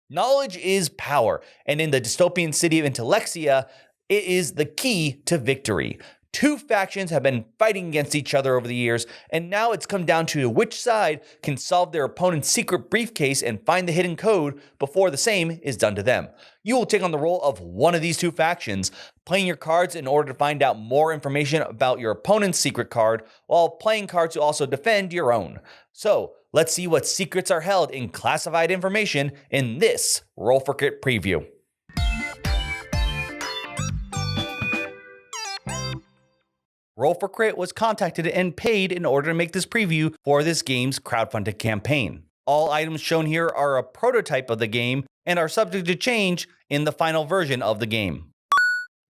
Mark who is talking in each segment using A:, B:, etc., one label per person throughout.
A: Knowledge is power, and in the dystopian city of Intellexia, it is the key to victory. Two factions have been fighting against each other over the years, and now it's come down to which side can solve their opponent's secret briefcase and find the hidden code before the same is done to them. You will take on the role of one of these two factions, playing your cards in order to find out more information about your opponent's secret card, while playing cards to also defend your own. So, let's see what secrets are held in classified information in this Roll for Crit preview. Roll for Crit was contacted and paid in order to make this preview for this game's crowdfunded campaign. All items shown here are a prototype of the game and are subject to change in the final version of the game.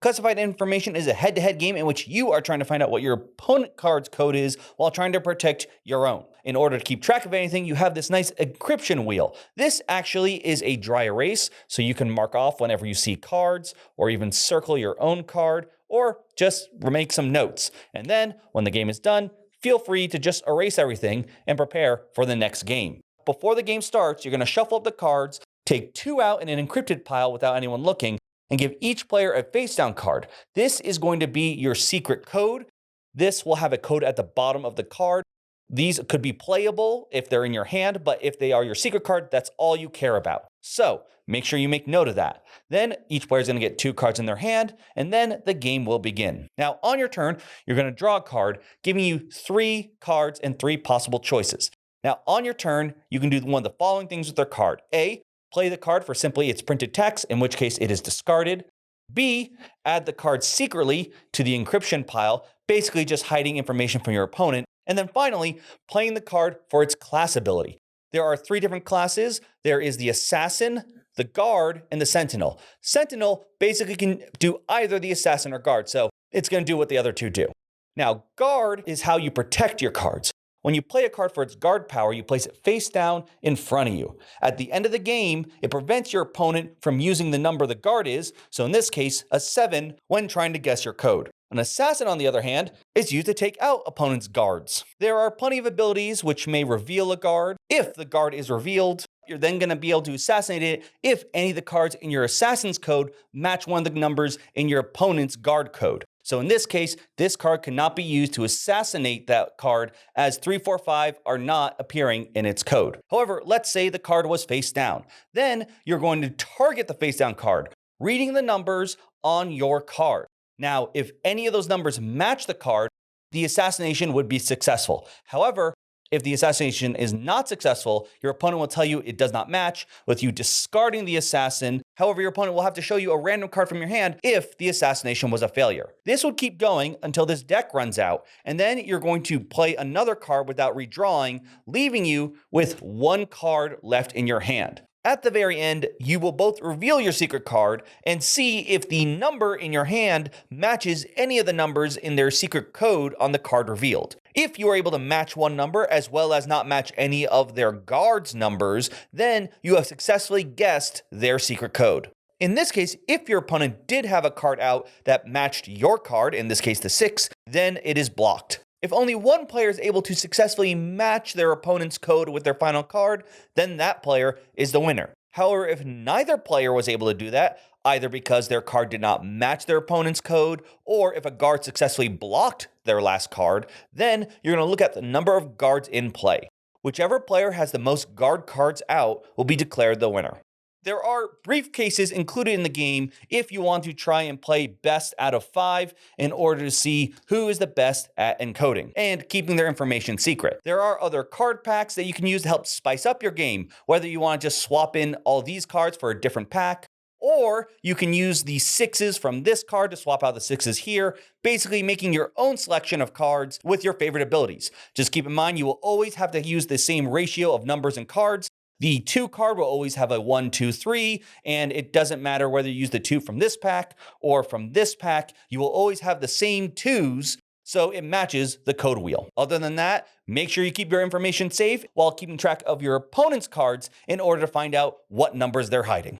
A: Classified information is a head-to-head game in which you are trying to find out what your opponent card's code is while trying to protect your own. In order to keep track of anything, you have this nice encryption wheel. This actually is a dry erase, so you can mark off whenever you see cards, or even circle your own card, or just make some notes. And then, when the game is done, feel free to just erase everything and prepare for the next game. Before the game starts, you're going to shuffle up the cards, take 2 out in an encrypted pile without anyone looking, and give each player a face-down card. This is going to be your secret code. This will have a code at the bottom of the card. These could be playable if they're in your hand, but if they are your secret card, that's all you care about. So make sure you make note of that. Then each player is going to get 2 cards in their hand, and then the game will begin. Now on your turn, you're going to draw a card, giving you 3 cards and 3 possible choices. Now on your turn, you can do one of the following things with their card. A, play the card for simply its printed text, in which case it is discarded. B, add the card secretly to the encryption pile, basically just hiding information from your opponent. And then finally, playing the card for its class ability. There are 3 different classes. There is the Assassin, the Guard, and the Sentinel. Sentinel basically can do either the Assassin or Guard, so it's going to do what the other 2 do. Now, Guard is how you protect your cards. When you play a card for its guard power, you place it face down in front of you. At the end of the game, it prevents your opponent from using the number the guard is, so in this case, a 7, when trying to guess your code. An assassin, on the other hand, is used to take out opponents' guards. There are plenty of abilities which may reveal a guard. If the guard is revealed, you're then going to be able to assassinate it if any of the cards in your assassin's code match one of the numbers in your opponent's guard code. So in this case, this card cannot be used to assassinate that card, as 3, 4, 5 are not appearing in its code. However, let's say the card was face down. Then you're going to target the face down card, reading the numbers on your card. Now, if any of those numbers match the card, the assassination would be successful. However, if the assassination is not successful, your opponent will tell you it does not match, with you discarding the assassin. However, your opponent will have to show you a random card from your hand if the assassination was a failure. This would keep going until this deck runs out, and then you're going to play another card without redrawing, leaving you with 1 card left in your hand. At the very end, you will both reveal your secret card and see if the number in your hand matches any of the numbers in their secret code on the card revealed. If you are able to match one number as well as not match any of their guards' numbers, then you have successfully guessed their secret code. In this case, if your opponent did have a card out that matched your card, in this case the 6, then it is blocked. If only one player is able to successfully match their opponent's code with their final card, then that player is the winner. However, if neither player was able to do that, either because their card did not match their opponent's code, or if a guard successfully blocked their last card, then you're going to look at the number of guards in play. Whichever player has the most guard cards out will be declared the winner. There are briefcases included in the game if you want to try and play best out of 5 in order to see who is the best at encoding and keeping their information secret. There are other card packs that you can use to help spice up your game, whether you want to just swap in all these cards for a different pack, or you can use the 6s from this card to swap out the 6s here, basically making your own selection of cards with your favorite abilities. Just keep in mind you will always have to use the same ratio of numbers and cards. The 2 card will always have a 1, 2, 3, and it doesn't matter whether you use the 2 from this pack or from this pack, you will always have the same 2s, so it matches the code wheel. Other than that, make sure you keep your information safe while keeping track of your opponent's cards in order to find out what numbers they're hiding.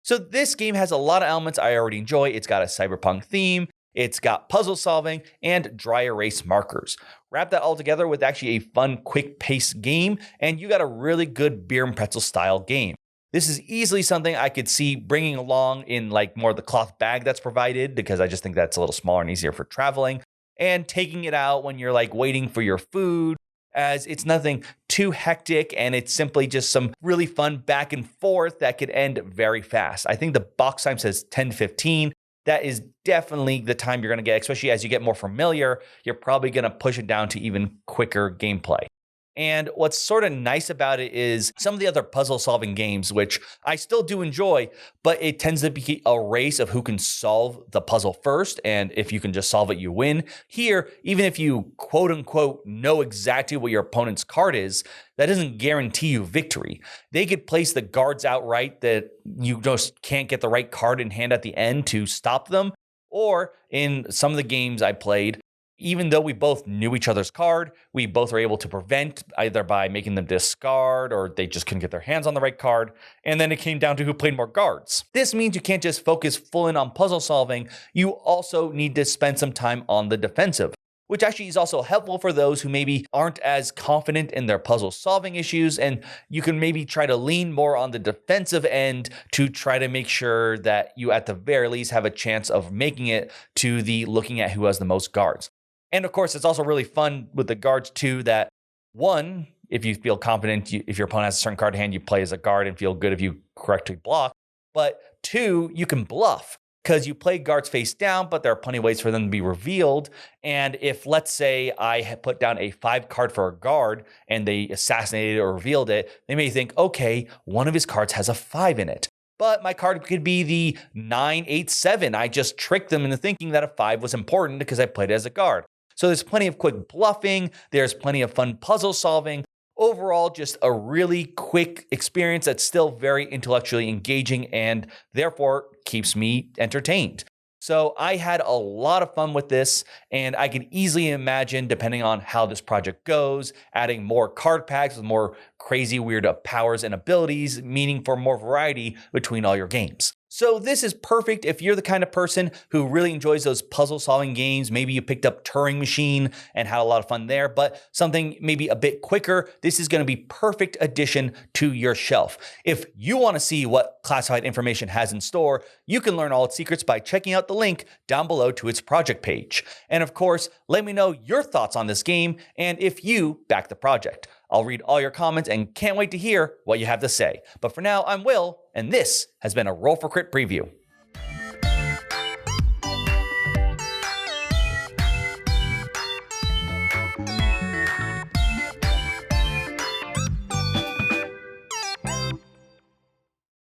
A: So this game has a lot of elements I already enjoy. It's got a cyberpunk theme, it's got puzzle solving, and dry erase markers. Wrap that all together with actually a fun, quick-paced game, and you got a really good beer and pretzel style game. This is easily something I could see bringing along in like more of the cloth bag that's provided, because I just think that's a little smaller and easier for traveling, and taking it out when you're like waiting for your food, as it's nothing too hectic and it's simply just some really fun back and forth that could end very fast. I think the box time says 10 to 15. That is definitely the time you're going to get, especially as you get more familiar. You're probably going to push it down to even quicker gameplay. And what's sort of nice about it is some of the other puzzle solving games, which I still do enjoy, but it tends to be a race of who can solve the puzzle first. And if you can just solve it, you win. Here, even if you quote unquote know exactly what your opponent's card is, that doesn't guarantee you victory. They could place the guards outright that you just can't get the right card in hand at the end to stop them. Or in some of the games I played, even though we both knew each other's card, we both were able to prevent either by making them discard or they just couldn't get their hands on the right card. And then it came down to who played more guards. This means you can't just focus full in on puzzle solving. You also need to spend some time on the defensive, which actually is also helpful for those who maybe aren't as confident in their puzzle solving issues. And you can maybe try to lean more on the defensive end to try to make sure that you at the very least have a chance of making it to the looking at who has the most guards. And of course, it's also really fun with the guards too, that one, if you feel confident, if your opponent has a certain card in hand, you play as a guard and feel good if you correctly block. But two, you can bluff because you play guards face down, but there are plenty of ways for them to be revealed. And if, let's say, I had put down a 5 card for a guard and they assassinated or revealed it, they may think, okay, one of his cards has a 5 in it. But my card could be the 9, 8, 7. I just tricked them into thinking that a 5 was important because I played it as a guard. So there's plenty of quick bluffing. There's plenty of fun puzzle solving. Overall, just a really quick experience that's still very intellectually engaging and therefore keeps me entertained. So I had a lot of fun with this, and I can easily imagine, depending on how this project goes, adding more card packs with more crazy weird powers and abilities, meaning for more variety between all your games. So this is perfect if you're the kind of person who really enjoys those puzzle solving games. Maybe you picked up Turing Machine and had a lot of fun there, but something maybe a bit quicker. This is going to be perfect addition to your shelf. If you want to see what Classified Information has in store, you can learn all its secrets by checking out the link down below to its project page. And of course, let me know your thoughts on this game and if you back the project. I'll read all your comments and can't wait to hear what you have to say. But for now, I'm Will, and this has been a Roll for Crit preview.